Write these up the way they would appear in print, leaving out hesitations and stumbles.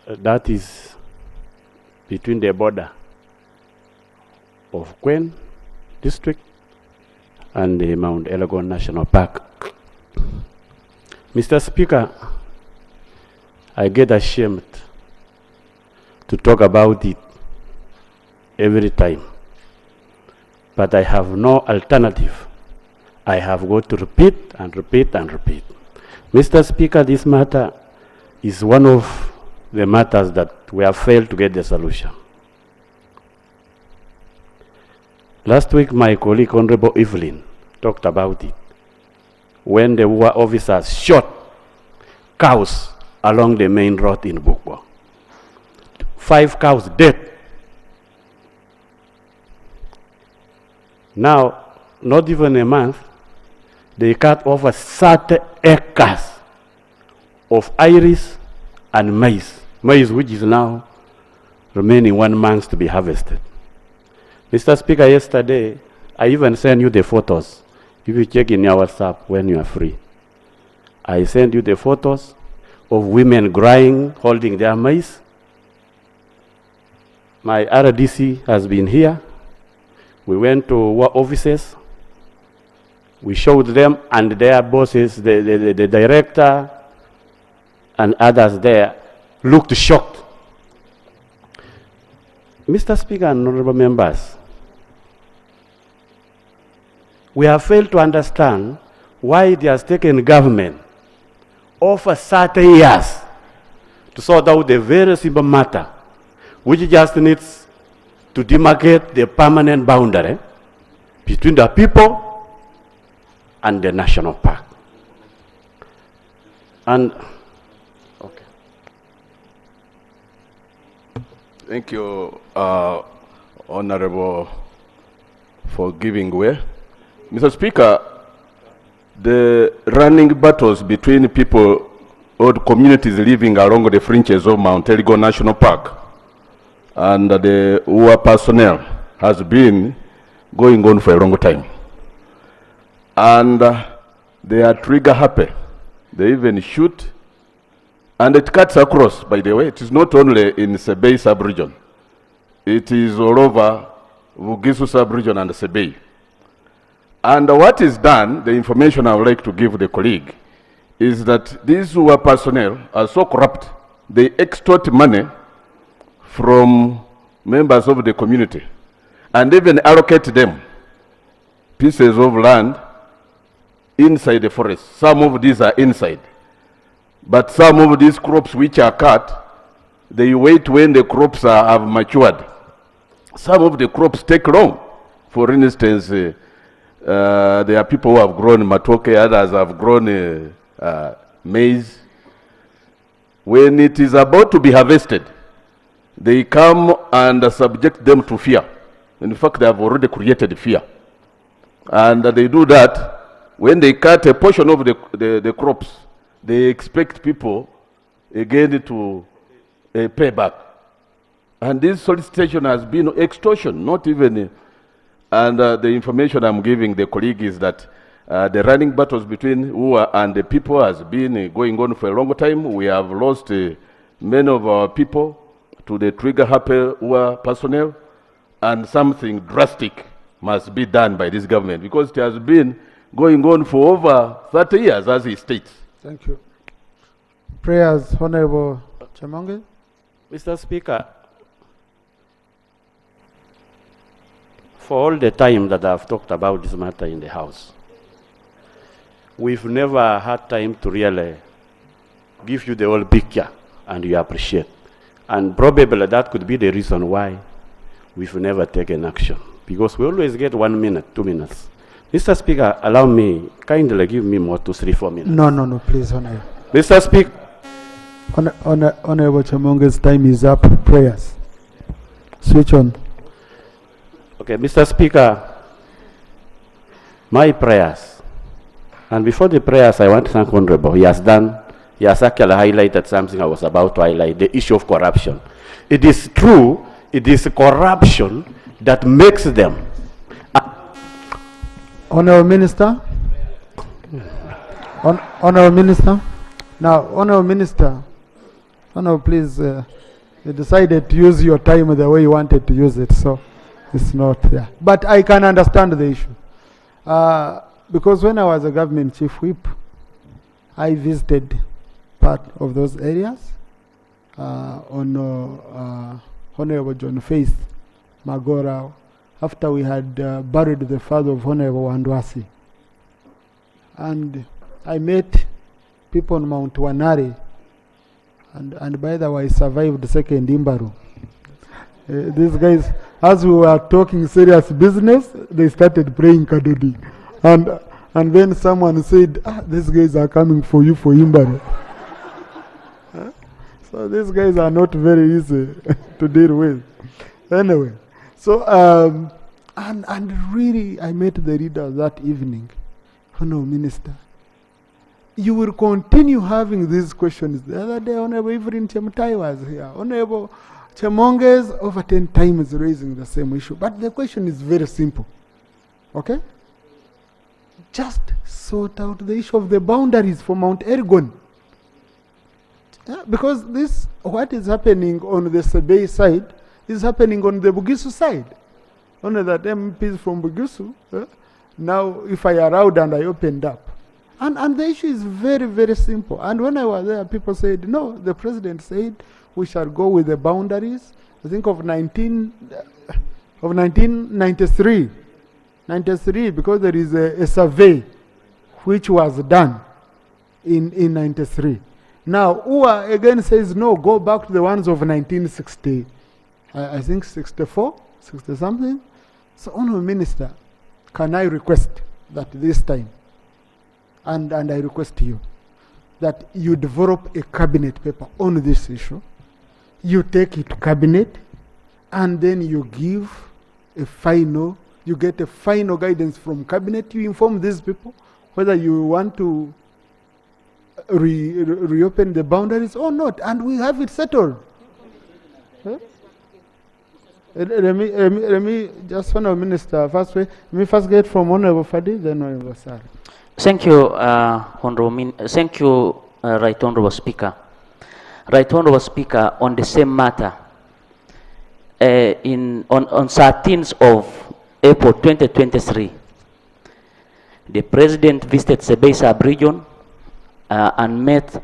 that is between the border of Kwen district and the Mount Elgon National Park. Mr. Speaker, I get ashamed to talk about it every time, but I have no alternative. I have got to repeat and repeat and repeat. Mr. Speaker, this matter is one of the matters that we have failed to get the solution. Last week, my colleague, Honorable Evelyn, talked about it. When the war officers shot cows along the main road in Bukwa. 5 cows dead. Now, not even a month, they cut over 30 acres of iris and maize. Maize which is now remaining 1 month to be harvested. Mr. Speaker, yesterday, I even sent you the photos. If you check in your WhatsApp when you are free. I sent you the photos of women crying, holding their maize. My RDC has been here. We went to war offices. We showed them and their bosses, the director and others there looked shocked. Mr. Speaker and honorable members, we have failed to understand why it has taken government over 30 years to sort out the very simple matter, which just needs to demarcate the permanent boundary between the people and the national park. And, okay. Thank you, Honorable, for giving way. Mr. Speaker, the running battles between people or communities living along the fringes of Mount Elgon National Park and the UA personnel has been going on for a long time. And they are trigger happy. They even shoot. And it cuts across, by the way. It is not only in Sebei sub-region. It is all over Vugisu sub-region and Sebei. And what is done, the information I would like to give the colleague, is that these UA personnel are so corrupt, they extort money from members of the community and even allocate them pieces of land inside the forest. Some of these are inside. But some of these crops which are cut, they wait when the crops have matured. Some of the crops take long. For instance, there are people who have grown matoke, others have grown maize. When it is about to be harvested, they come and subject them to fear. In fact, they have already created fear. And they do that when they cut a portion of the crops, they expect people again to pay back. And this solicitation has been extortion, not even. And the information I'm giving the colleague is that the running battles between UA and the people has been going on for a long time. We have lost many of our people to the trigger-happy UA personnel, and something drastic must be done by this government because it has been going on for over 30 years, as he states. Thank you. Prayers, Honorable Chamonge. Mr. Speaker, for all the time that I've talked about this matter in the House, we've never had time to really give you the whole picture, and you appreciate. And probably that could be the reason why we've never taken action, because we always get 1 minute, 2 minutes. Mr. Speaker, allow me, kindly give me more 2, 3, 4 minutes. No, please, Honorable. Mr. Speaker. Honorable Chamonge's time is up. Prayers. Switch on. Okay, Mr. Speaker, my prayers, and before the prayers, I want to thank Honorable. He has actually highlighted something I was about to highlight, the issue of corruption. It is true, it is corruption that makes them. Honorable Minister. Honorable Minister. Now, Honorable Minister, Oh no, please. You decided to use your time the way you wanted to use it, so it's not there. But I can understand the issue. Because when I was a government chief whip, I visited part of those areas on Honorable John Faith Magora, after we had buried the father of Honorable Wandwasi. And I met people on Mount Wanare, and by the way, I survived the second Imbaru. These guys, as we were talking serious business, they started praying Kadodi. And then someone said, these guys are coming for you for Imbaru. So these guys are not very easy to deal with. Anyway, so, and really, I met the leader that evening. Honorable Minister, you will continue having these questions. The other day, Honorable Evelyn Chemutai was here. Honorable Chemonges over 10 times raising the same issue. But the question is very simple. Okay? Just sort out the issue of the boundaries for Mount Elgon. Yeah, because this, what is happening on the Sebei side is happening on the Bugisu side. Only that MPs from Bugisu, now if I allowed and I opened up. And the issue is very, very simple. And when I was there, people said, no, the president said we shall go with the boundaries, I think of 1993. 93, because there is a survey which was done in 93. Now, UA again says, no, go back to the ones of 1960, I think 64, 60 something. So, Honourable Minister, can I request that this time, and I request you, that you develop a cabinet paper on this issue, you take it to cabinet, and then you give a final, you get a final guidance from cabinet, you inform these people whether you want to reopen the boundaries or not, and we have it settled. Huh? Let me just, Honourable Minister, first way, let me first get from Honourable Fadi, then Honourable Sar. Thank you, thank you, Right Honourable Speaker. Right Honourable Speaker, on the same matter, on 13th of April 2023, the President visited Sebei sub-region and met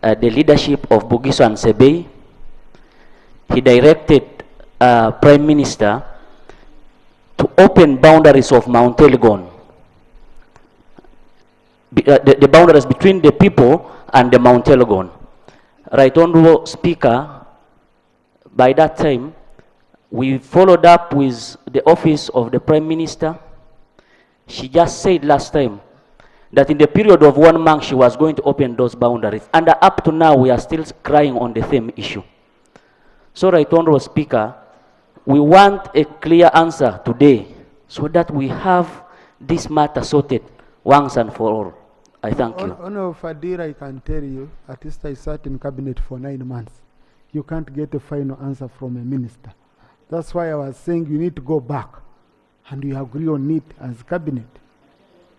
the leadership of Bugisu and Sebei. He directed Prime Minister to open boundaries of Mount Elgon, the boundaries between the people and the Mount Elgon. Right Honourable Speaker, by that time, we followed up with the office of the Prime Minister. She just said last time that in the period of 1 month she was going to open those boundaries. And up to now we are still crying on the same issue. So, Right Honourable Speaker, we want a clear answer today so that we have this matter sorted once and for all. I thank you. Honourable Fadira, I can tell you, at least I sat in cabinet for 9 months. You can't get a final answer from a minister. That's why I was saying you need to go back and you agree on it as cabinet.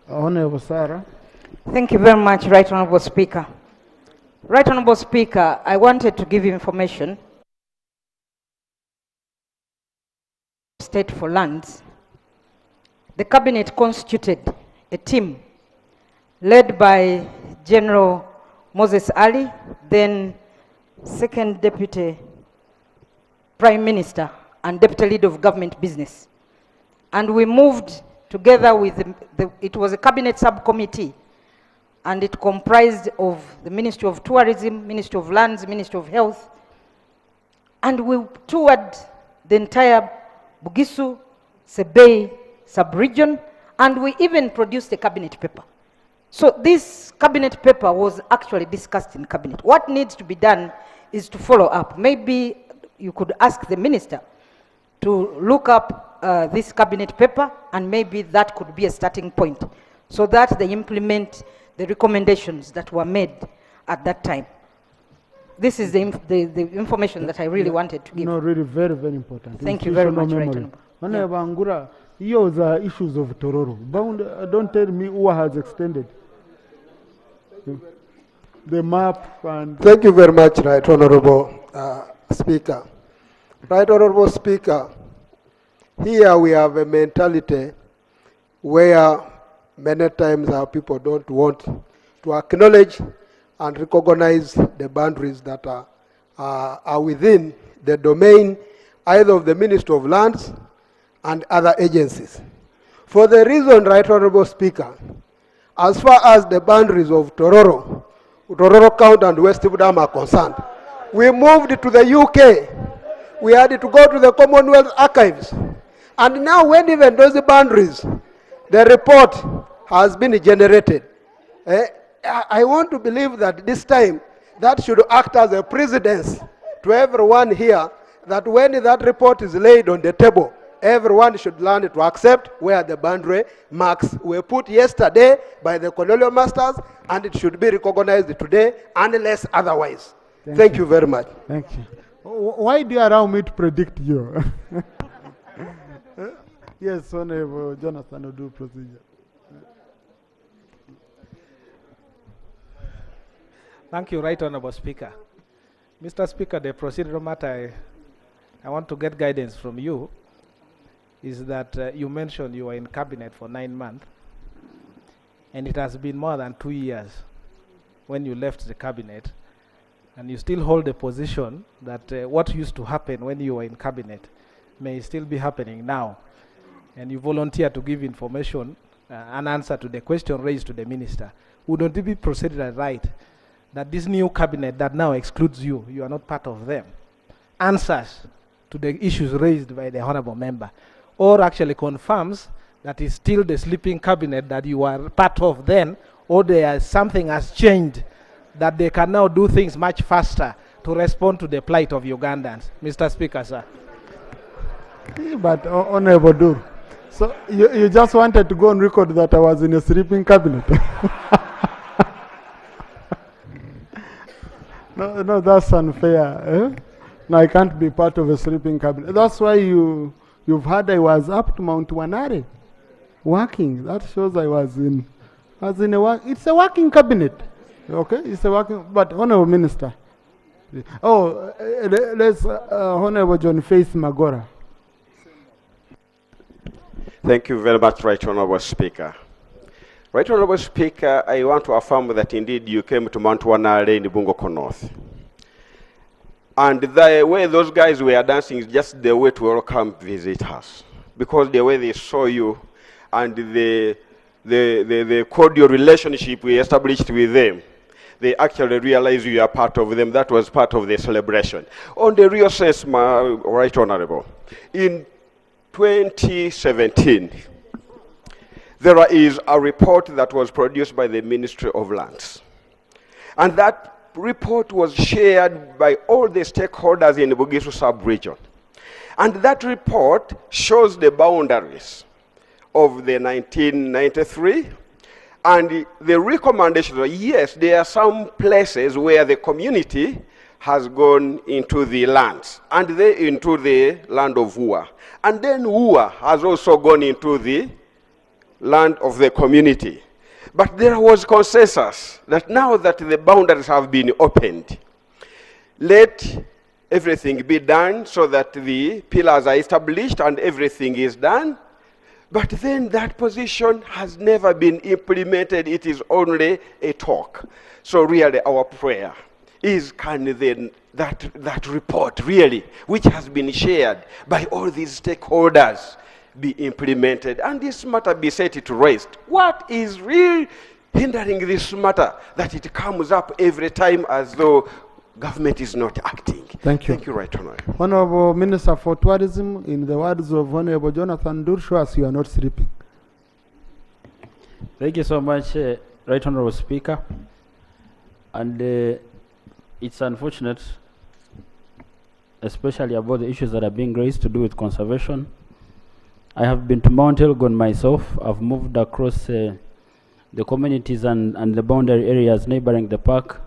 Honourable Sarah. Thank you very much, Right Honourable Speaker. Right Honourable Speaker, I wanted to give you information. State for Lands. The cabinet constituted a team led by General Moses Ali, then Second Deputy Prime Minister and Deputy Leader of Government Business. And we moved together with it was a cabinet subcommittee, and it comprised of the Ministry of Tourism, Ministry of Lands, Ministry of Health, and we toured the entire Bugisu, Sebei sub-region, and we even produced a cabinet paper. So this cabinet paper was actually discussed in cabinet. What needs to be done is to follow up. Maybe you could ask the minister to look up this cabinet paper, and maybe that could be a starting point so that they implement the recommendations that were made at that time. This is the information that I really wanted to give. No, really very, very important. Thank you very much, Right Honourable Angura, here the issues of Tororo. Don't tell me UA has extended. the map and... Thank you very much, Right Honorable Speaker. Right Honorable Speaker, here we have a mentality where many times our people don't want to acknowledge and recognize the boundaries that are within the domain either of the Ministry of Lands and other agencies. For the reason, Right Honorable Speaker, as far as the boundaries of Tororo County and West Budam are concerned, we moved to the UK. We had to go to the Commonwealth Archives. And now when even those boundaries, the report has been generated. I want to believe that this time that should act as a precedence to everyone here, that when that report is laid on the table, everyone should learn to accept where the boundary marks were put yesterday by the colonial masters, and it should be recognized today unless otherwise. Thank you very much. Thank you. Why do you allow me to predict you? Yes, Honorable Jonathan will do procedure. Thank you, Right Honorable Speaker. Mr. Speaker, the procedural matter I want to get guidance from you is that you mentioned you were in cabinet for 9 months, and it has been more than 2 years when you left the cabinet, and you still hold the position that what used to happen when you were in cabinet may still be happening now, and you volunteer to give information, an answer to the question raised to the minister. Wouldn't it be procedural right that this new cabinet that now excludes you, you are not part of them, answers to the issues raised by the honorable member, or actually confirms that it's still the sleeping cabinet that you are part of then, or something has changed, that they can now do things much faster to respond to the plight of Ugandans? Mr. Speaker, sir. But Honorable Dur, so you just wanted to go on record that I was in a sleeping cabinet. No, that's unfair. Eh? No, I can't be part of a sleeping cabinet. That's why you've heard I was up to Mount Wanare working. That shows I was in a work. It's a working cabinet. Okay, it's a working. But Honorable Minister, let's Honorable John Faith Magora. Thank you very much, Right Honorable Speaker. Right Honorable Speaker, I want to affirm that indeed you came to Mount Wanare in Bungoko North. And the way those guys were dancing is just the way to welcome visitors. Because the way they saw you and the cordial relationship we established with them, they actually realized you are part of them. That was part of the celebration. On the real sense, my Right Honorable, in 2017, there is a report that was produced by the Ministry of Lands. And that report was shared by all the stakeholders in the Bugisu sub-region. And that report shows the boundaries of the 1993, and the recommendations are, yes, there are some places where the community has gone into the lands, and they into the land of Ua. And then Ua has also gone into the land of the community. But there was consensus that now that the boundaries have been opened, let everything be done so that the pillars are established and everything is done. But then that position has never been implemented. It is only a talk. So really our prayer is, can then that report really, which has been shared by all these stakeholders, be implemented, and this matter be set to rest. What is really hindering this matter, that it comes up every time as though government is not acting? Thank you. Thank you, Right Honorable. Honorable Minister for Tourism, in the words of Honorable Jonathan Dur, show us you are not sleeping. Thank you so much, Right Honorable Speaker. And it's unfortunate, especially about the issues that are being raised to do with conservation. I have been to Mount Elgon myself. I've moved across the communities and the boundary areas neighboring the park,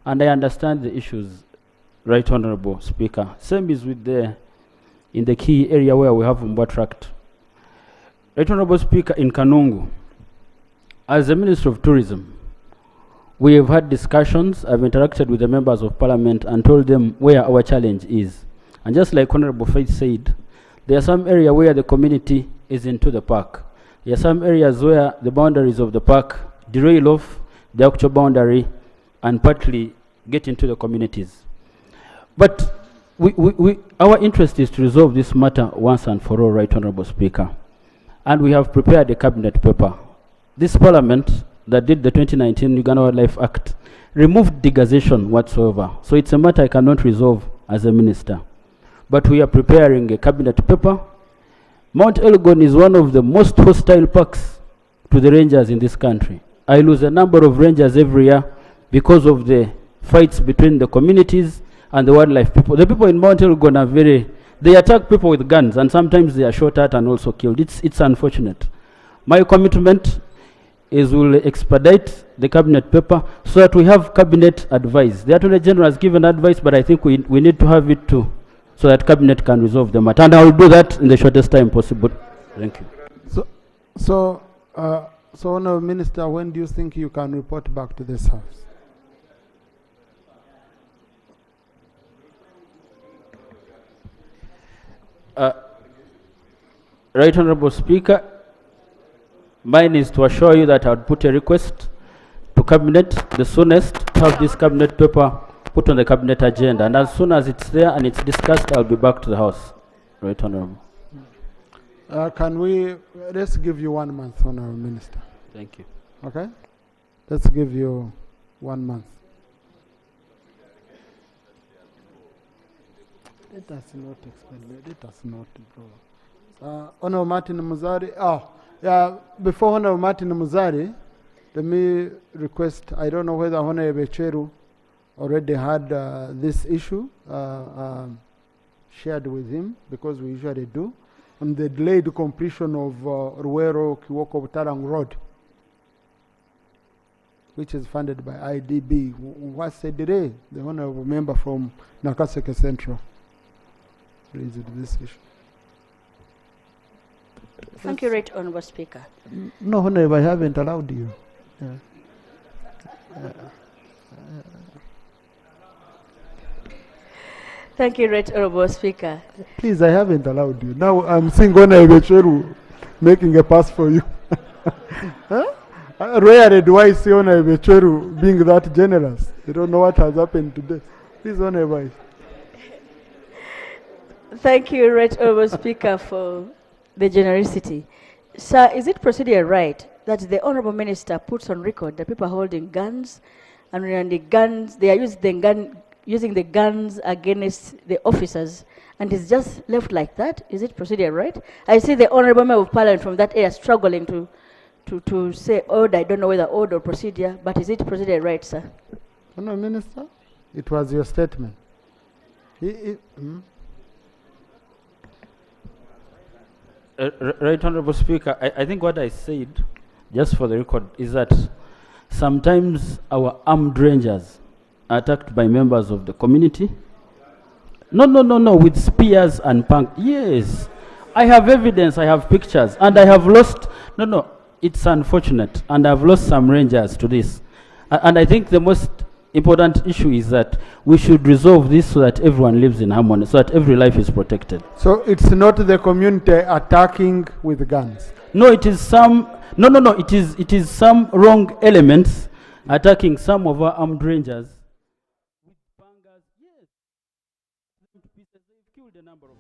and I understand the issues, Right Honorable Speaker. Same is with in the key area where we have Mbwa Tract. Right Honorable Speaker, in Kanungu, as the Minister of Tourism, We have had discussions. I've interacted with the members of parliament and told them where our challenge is. And just like Honorable Faith said, there are some areas where the community is into the park. There are some areas where the boundaries of the park derail off the actual boundary and partly get into the communities. But our interest is to resolve this matter once and for all, Right Honorable Speaker. And we have prepared a cabinet paper. This parliament that did the 2019 Uganda Wildlife Act removed digazation whatsoever. So it's a matter I cannot resolve as a minister. But we are preparing a cabinet paper. Mount Elgon is one of the most hostile parks to the rangers in this country. I lose a number of rangers every year because of the fights between the communities and the wildlife people. The people in Mount Elgon are they attack people with guns, and sometimes they are shot at and also killed. It's unfortunate. My commitment is we'll expedite the cabinet paper so that we have cabinet advice. The Attorney General has given advice, but I think we need to have it too, so that cabinet can resolve the matter. And I will do that in the shortest time possible. Thank you. So, Honourable Minister, when do you think you can report back to this House? Right Honourable Speaker, mine is to assure you that I would put a request to Cabinet the soonest to have this cabinet paper put on the cabinet agenda. And as soon as it's there and it's discussed, I'll be back to the House. Right Honourable. Let's give you 1 month, Honourable Minister. Thank you. Okay? Let's give you 1 month. Let us not explain. Let us not, bro. Honourable Martin Muzari. Before Honourable Martin Muzari, let me request, I don't know whether Honourable Cheru already had this issue shared with him, because we usually do, on the delayed completion of Ruero Kiwoko Butarang Road, which is funded by IDB. What's the delay? The Honourable Member from Nakaseke Central raised this issue. Thank you, Right Honourable Speaker. No, Honourable, I haven't allowed you. Thank you, Right Honourable Speaker. Please, I haven't allowed you. Now I'm seeing Honourable Cheru making a pass for you. Huh? Rarely do I see Honourable Cheru being that generous. You don't know what has happened today. Please, Honourable. Thank you, Right Honourable Speaker, for the generosity. Sir, is it procedure right that the Honourable Minister puts on record that people are holding guns, and when the guns, they are using the guns against the officers, and it's just left like that? Is it procedure right? I see the Honourable Member of Parliament from that area struggling to say order. I don't know whether order or procedure, but is it procedure right, sir? Honourable Minister, it was your statement. Right Honourable Speaker, I think what I said, just for the record, is that sometimes our armed rangers are attacked by members of the community. No, with spears and punk. Yes, I have evidence, I have pictures, and I have lost, it's unfortunate, and I've lost some rangers to this. And I think the most important issue is that we should resolve this so that everyone lives in harmony, so that every life is protected. So it's not the community attacking with guns? No, it is some, it is some wrong elements attacking some of our armed rangers. With bangers, yes. They've killed a number of